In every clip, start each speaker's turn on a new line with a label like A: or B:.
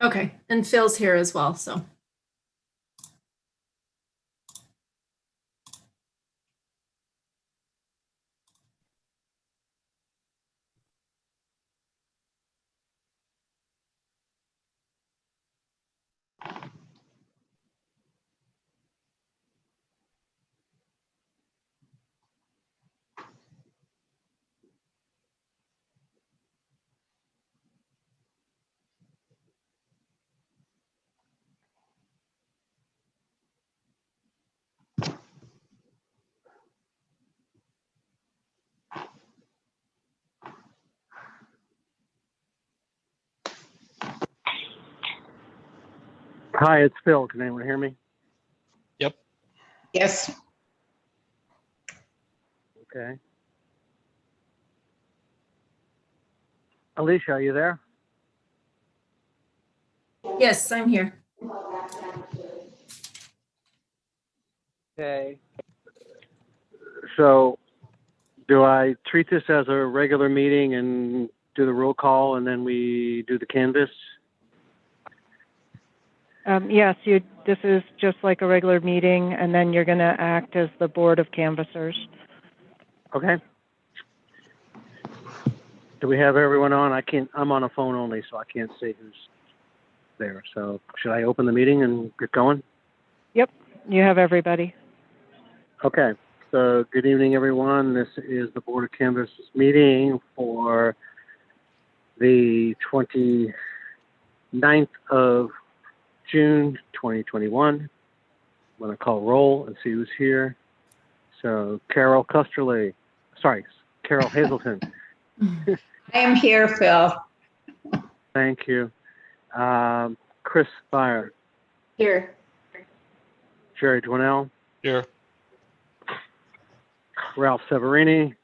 A: Okay, and Phil's here as well, so.
B: Hi, it's Phil. Can anyone hear me?
C: Yep.
D: Yes.
B: Okay. Alicia, are you there?
A: Yes, I'm here.
B: Okay. So do I treat this as a regular meeting and do the roll call and then we do the canvas?
E: Yes, this is just like a regular meeting, and then you're going to act as the board of canvassers.
B: Okay. Do we have everyone on? I'm on a phone only, so I can't see who's there. So should I open the meeting and get going?
E: Yep, you have everybody.
B: Okay. So good evening, everyone. This is the Board of Canvassers meeting for the 29th of June 2021. I'm going to call roll and see who's here. So Carol Hazelton.
D: I am here, Phil.
B: Thank you. Chris Fire.
A: Here.
B: Jerry Dwinell.
C: Here.
B: Ralph Severini.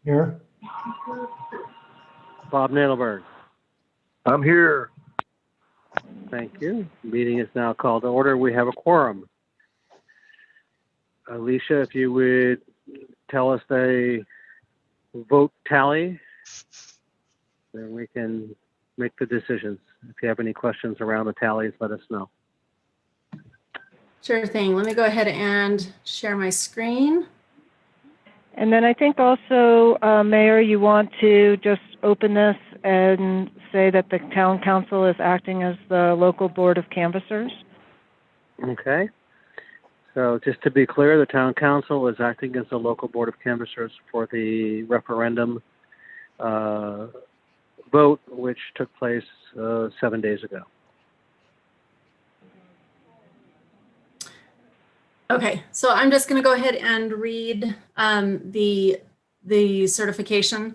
F: Here.
B: Bob Nadelberg.
F: I'm here.
B: Thank you. The meeting is now called to order. We have a quorum. Alicia, if you would tell us the vote tally, then we can make the decisions. If you have any questions around the tallies, let us know.
A: Sure thing. Let me go ahead and share my screen.
E: And then I think also, Mayor, you want to just open this and say that the town council is acting as the local board of canvassers.
B: Okay. So just to be clear, the town council is acting as the local board of canvassers for the referendum vote, which took place 7 days ago.
A: Okay, so I'm just going to go ahead and read the certification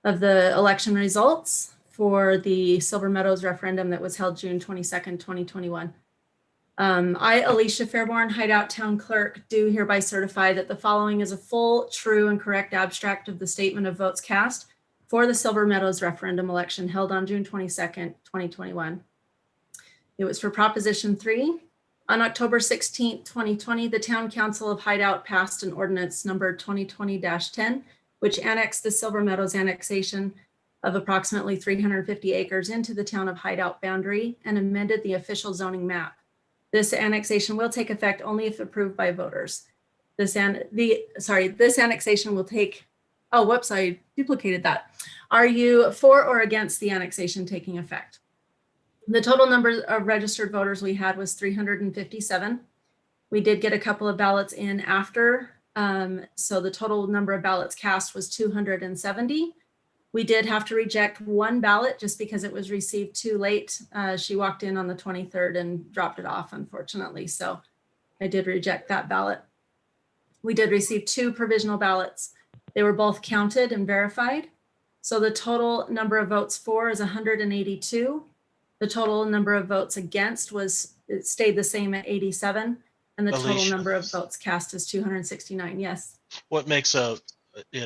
A: of the election results for the Silver Meadows referendum that was held June 22nd, 2021. I, Alicia Fairborn, Hideout Town Clerk, do hereby certify that the following is a full, true, and correct abstract of the statement of votes cast for the Silver Meadows referendum election held on June 22nd, 2021. It was for Proposition 3. On October 16th, 2020, the Town Council of Hideout passed an ordinance number 2020-10, which annexed the Silver Meadows annexation of approximately 350 acres into the town of Hideout boundary and amended the official zoning map. This annexation will take effect only if approved by voters. This annexation will take, oh, whoops, I duplicated that. Are you for or against the annexation taking effect? The total number of registered voters we had was 357. We did get a couple of ballots in after, so the total number of ballots cast was 270. We did have to reject one ballot just because it was received too late. She walked in on the 23rd and dropped it off, unfortunately, so I did reject that ballot. We did receive 2 provisional ballots. They were both counted and verified. So the total number of votes for is 182. The total number of votes against it stayed the same at 87, and the total number of votes cast is 269. Yes.
C: What makes it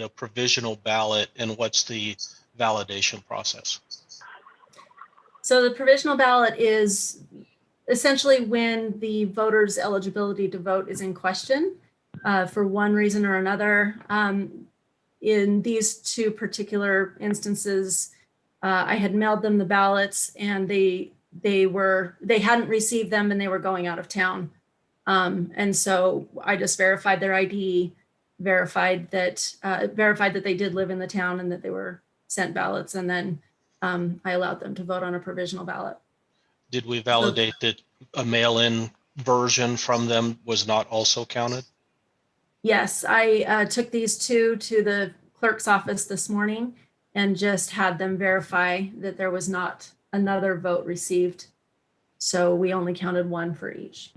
C: a provisional ballot, and what's the validation process?
A: So the provisional ballot is essentially when the voter's eligibility to vote is in question for one reason or another. In these 2 particular instances, I had mailed them the ballots and they they hadn't received them and they were going out of town. And so I just verified their ID, verified that they did live in the town and that they were sent ballots, and then I allowed them to vote on a provisional ballot.
C: Did we validate that a mail-in version from them was not also counted?
A: Yes, I took these two to the clerk's office this morning and just had them verify that there was not another vote received. So we only counted one for each.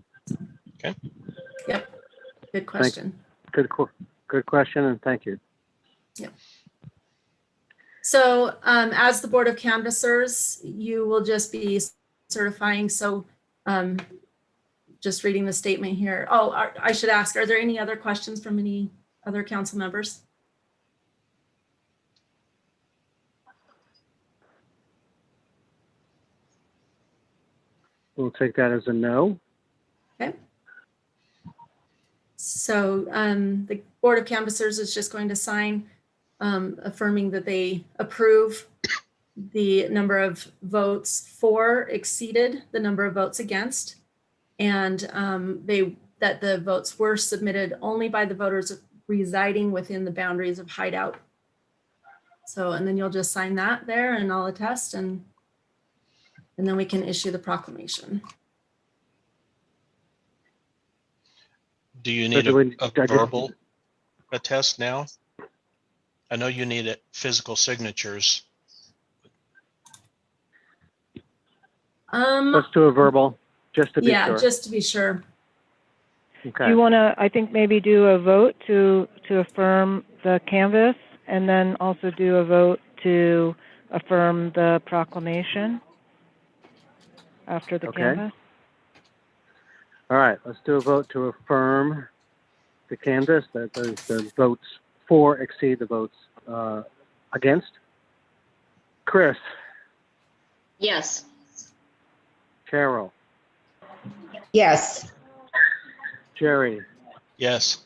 C: Okay.
A: Yep. Good question.
B: Good question, and thank you.
A: Yep. So as the Board of Canvassers, you will just be certifying. So just reading the statement here. Oh, I should ask, are there any other questions from any other council members?
B: We'll take that as a no.
A: Okay. So the Board of Canvassers is just going to sign affirming that they approve the number of votes for exceeded the number of votes against, and that the votes were submitted only by the voters residing within the boundaries of Hideout. So, and then you'll just sign that there, and I'll attest, and then we can issue the proclamation.
C: Do you need a verbal attest now? I know you need physical signatures.
B: Let's do a verbal, just to be
A: yeah,
B: sure.
A: just to be sure.
B: Okay.
E: Do you want to, I think, maybe do a vote to affirm the canvas, and then also do a vote to affirm the proclamation after the
B: Okay.
E: canvas?
B: All right, let's do a vote to affirm the canvas, that the votes for exceed the votes against. Chris,
G: Yes.
B: Carol,
D: Yes.
B: Jerry,
C: Yes.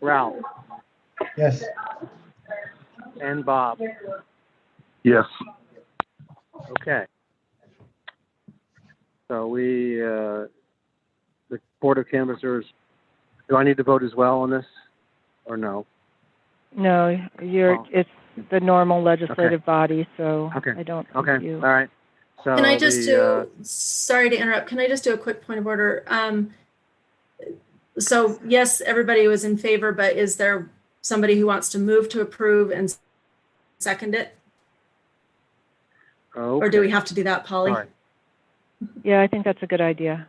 B: Ralph,
F: Yes.
B: and Bob.
F: Yes.
B: Okay. So the Board of Canvassers, do I need to vote as well on this, or no?
E: No,
B: Oh.
E: it's the normal legislative body, so
B: Okay.
E: I don't
B: Okay,
E: think you.
B: all right. So
A: Can I just do, sorry to interrupt, can I just do a quick point of order? So yes, everybody was in favor, but is there somebody who wants to move to approve and second it? Or do we have to do that, Polly?
B: Sorry.
E: Yeah, I think that's a good idea.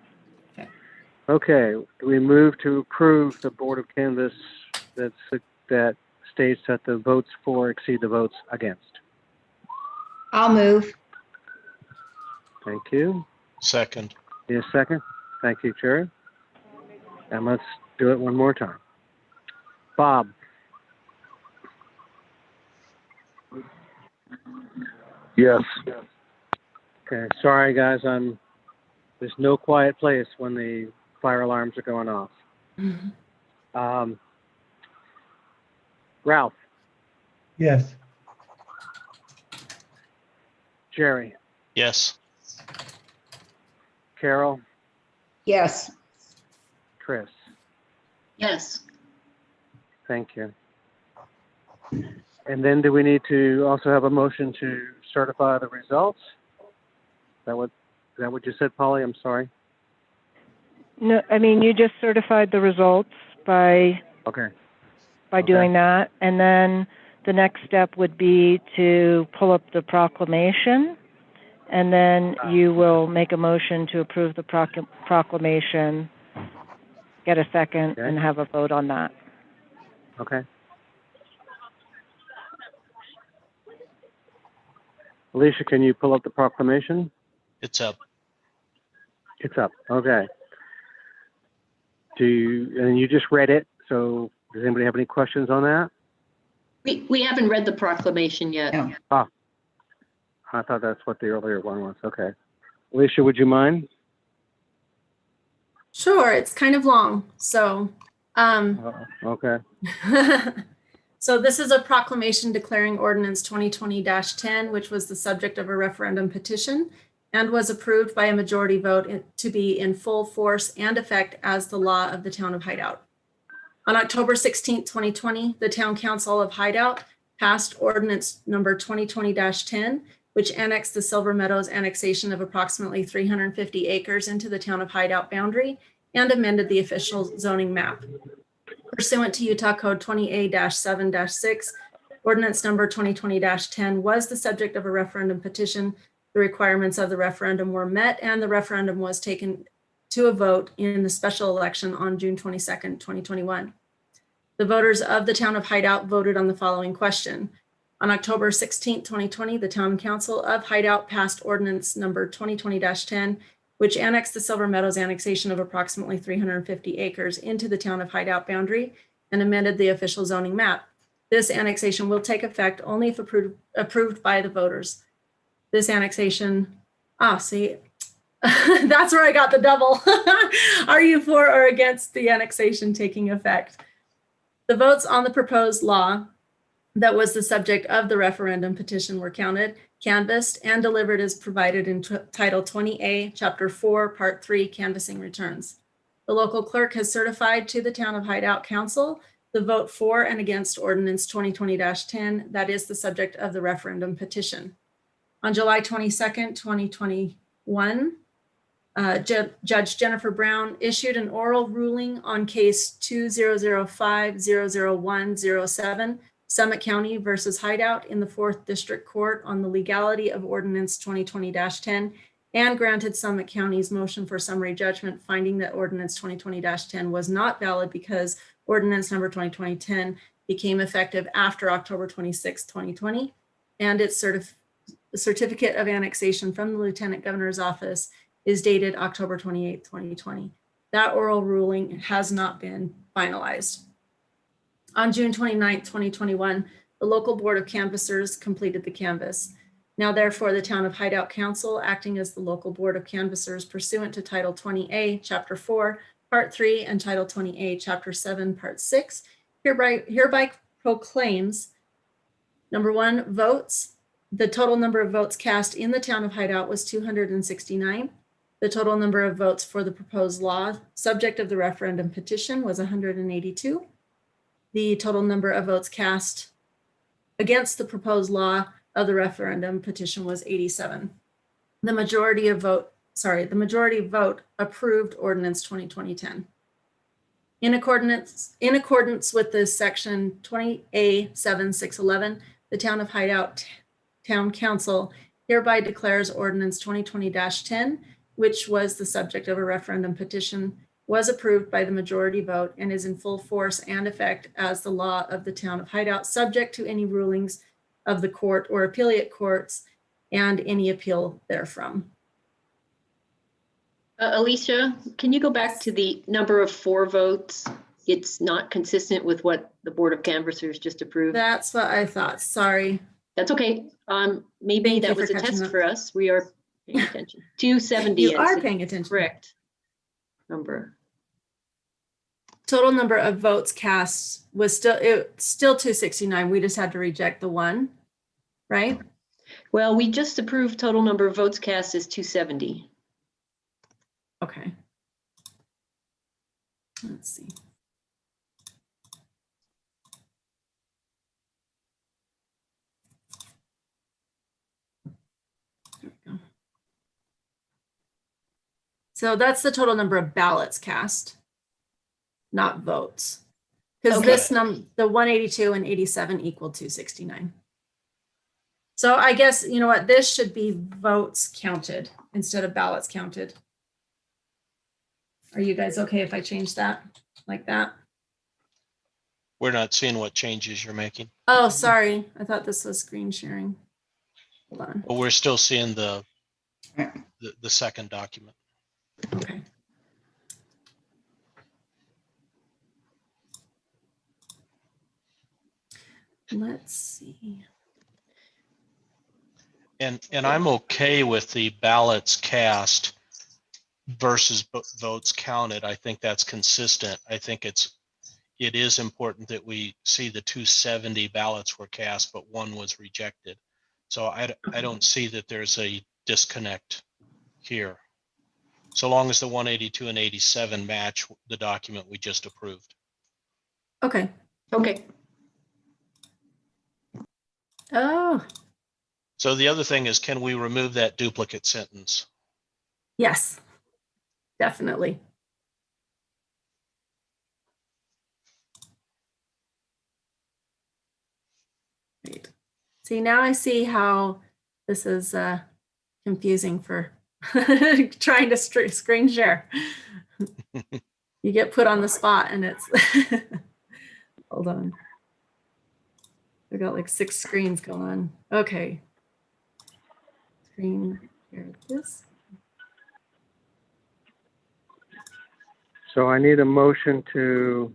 B: Okay, we move to approve the Board of Canvass that states that the votes for exceed the votes against.
D: I'll move.
B: Thank you.
C: Second.
B: Need a second? Thank you, Jerry. And let's do it one more time. Bob,
F: Yes.
B: okay, sorry guys, there's no quiet place when the fire alarms are going off. Ralph,
F: Yes.
B: Jerry,
C: Yes.
B: Carol,
D: Yes.
B: Chris,
G: Yes.
B: thank you. And then do we need to also have a motion to certify the results? Is that what you said, Polly? I'm sorry.
E: No, I mean, you just certified the results by
B: Okay.
E: doing that, and then the next step would be to pull up the proclamation, and then you will make a motion to approve the proclamation, get a second,
B: Okay.
E: and have a vote on that.
B: Okay. Alicia, can you pull up the proclamation?
C: It's up.
B: It's up. Okay. And you just read it, so does anybody have any questions on that?
G: We haven't read the proclamation yet.
D: No.
B: I thought that's what the earlier one was. Okay. Alicia, would you mind?
A: Sure, it's kind of long, so.
B: Okay.
A: So this is a proclamation declaring ordinance 2020-10, which was the subject of a referendum petition and was approved by a majority vote to be in full force and effect as the law of the town of Hideout. On October 16, 2020, the Town Council of Hideout passed ordinance number 2020-10, which annexed the Silver Meadows annexation of approximately 350 acres into the town of Hideout boundary and amended the official zoning map. Pursuant to Utah Code 20A-7-6, ordinance number 2020-10 was the subject of a referendum petition. The requirements of the referendum were met and the referendum was taken to a vote in the special election on June 22nd, 2021. The voters of the town of Hideout voted on the following question. On October 16, 2020, the Town Council of Hideout passed ordinance number 2020-10, which annexed the Silver Meadows annexation of approximately 350 acres into the town of Hideout boundary and amended the official zoning map. This annexation will take effect only if approved by the voters. This annexation, see, that's where I got the double. Are you for or against the annexation taking effect? The votes on the proposed law that was the subject of the referendum petition were counted, canvassed, and delivered as provided in Title 20A, Chapter 4, Part 3, Canvassing Returns. The local clerk has certified to the Town of Hideout Council the vote for and against Ordinance 2020-10 that is the subject of the referendum petition. On July 22nd, 2021, Judge Jennifer Brown issued an oral ruling on case 2005-00107, Summit County versus Hideout in the 4th District Court on the legality of Ordinance 2020-10 and granted Summit County's motion for summary judgment, finding that Ordinance 2020-10 was not valid because Ordinance number 2020-10 became effective after October 26, 2020, and its certificate of annexation from the Lieutenant Governor's office is dated October 28, 2020. That oral ruling has not been finalized. On June 29, 2021, the local board of canvassers completed the canvass. Now, therefore, the Town of Hideout Council, acting as the local board of canvassers pursuant to Title 20A, Chapter 4, Part 3, and Title 20A, Chapter 7, Part 6, hereby proclaims, number 1, votes. The total number of votes cast in the town of Hideout was 269. The total number of votes for the proposed law, subject of the referendum petition, was 182. The total number of votes cast against the proposed law of the referendum petition was 87. The majority vote approved Ordinance 2020-10. In accordance with this section 20A-7611, the Town of Hideout Town Council hereby declares Ordinance 2020-10, which was the subject of a referendum petition, was approved by the majority vote and is in full force and effect as the law of the Town of Hideout, subject to any rulings of the court or appellate courts and any appeal therefrom.
G: Alicia, can you go back to the number of 4 votes? It's not consistent with what the Board of Canvassers just approved.
A: That's what I thought. Sorry.
G: That's okay. Maybe
A: Thank you
G: that
A: for
G: was a
A: catching
G: test
A: up.
G: for us. We are paying attention. 270
A: You
G: is
A: are
G: the
A: paying attention.
G: correct number.
A: Total number of votes cast was still 269. We just had to reject the 1, right?
G: Well, we just approved total number of votes cast is 270.
A: Okay. Let's see. There we go. So that's the total number of ballots cast, not votes. Because
G: Okay.
A: this the 182 and 87 equal 269. So I guess, you know what, this should be votes counted instead of ballots counted. Are you guys okay if I change that like that?
C: We're not seeing what changes you're making,
A: Oh, sorry. I thought this was screen sharing. Hold on.
C: but we're still seeing the second document.
A: Okay. Let's see.
C: And I'm okay with the ballots cast versus votes counted. I think that's consistent. I think it is important that we see the 270 ballots were cast, but 1 was rejected. So I don't see that there's a disconnect here. So long as the 182 and 87 match the document we just approved.
A: Okay.
G: Okay,
A: Oh,
C: So the other thing is, can we remove that duplicate sentence?
A: yes, definitely. Right. See, now I see how this is confusing for trying to screen share. You get put on the spot and it's, hold on. I got like 6 screens going on. Okay. Screen share this.
B: So I need a motion to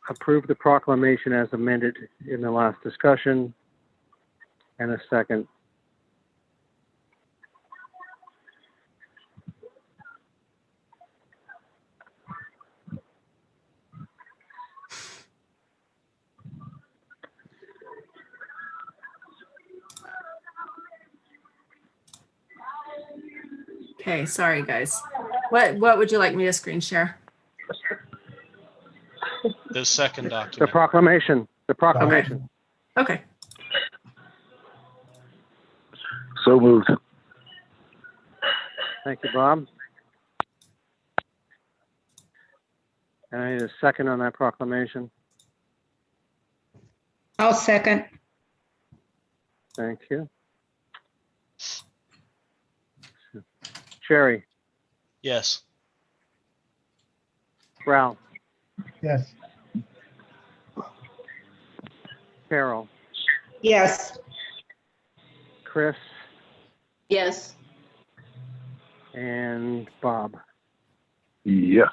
B: approve the proclamation as amended in the last discussion, and a second.
A: Okay, sorry guys. What would you like me to screen share?
C: The second
B: The
C: document.
B: proclamation, the proclamation.
A: Okay.
F: So moved.
B: Thank you, Bob. And I need a second on that proclamation.
D: I'll second.
B: Thank you. Sherry,
C: Yes.
B: Ralph,
F: Yes.
B: Carol,
D: Yes.
B: Chris,
G: yes,
B: and Bob.
F: Yes.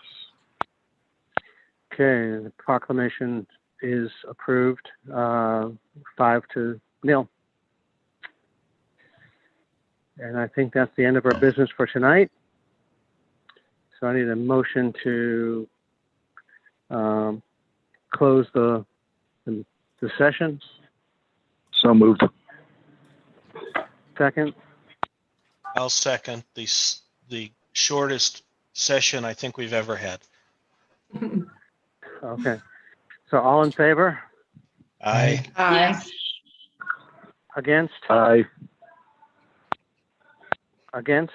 B: Okay, the proclamation is approved, 5-0. And I think that's the end of our business for tonight. So I need a motion to close the session.
F: So moved.
B: Second,
C: I'll second the shortest session I think we've ever had.
B: okay. So all in favor?
C: Aye.
D: Aye.
G: yes.
B: Against?
F: Aye.
B: Against?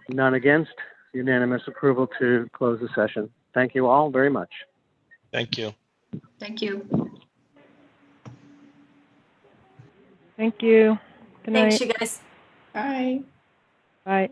B: None against? Unanimous approval to close the session. Thank you all very much.
C: Thank you.
G: Thank you.
E: Thank you. Good night.
A: Thanks, you guys.
G: Bye.
E: Bye.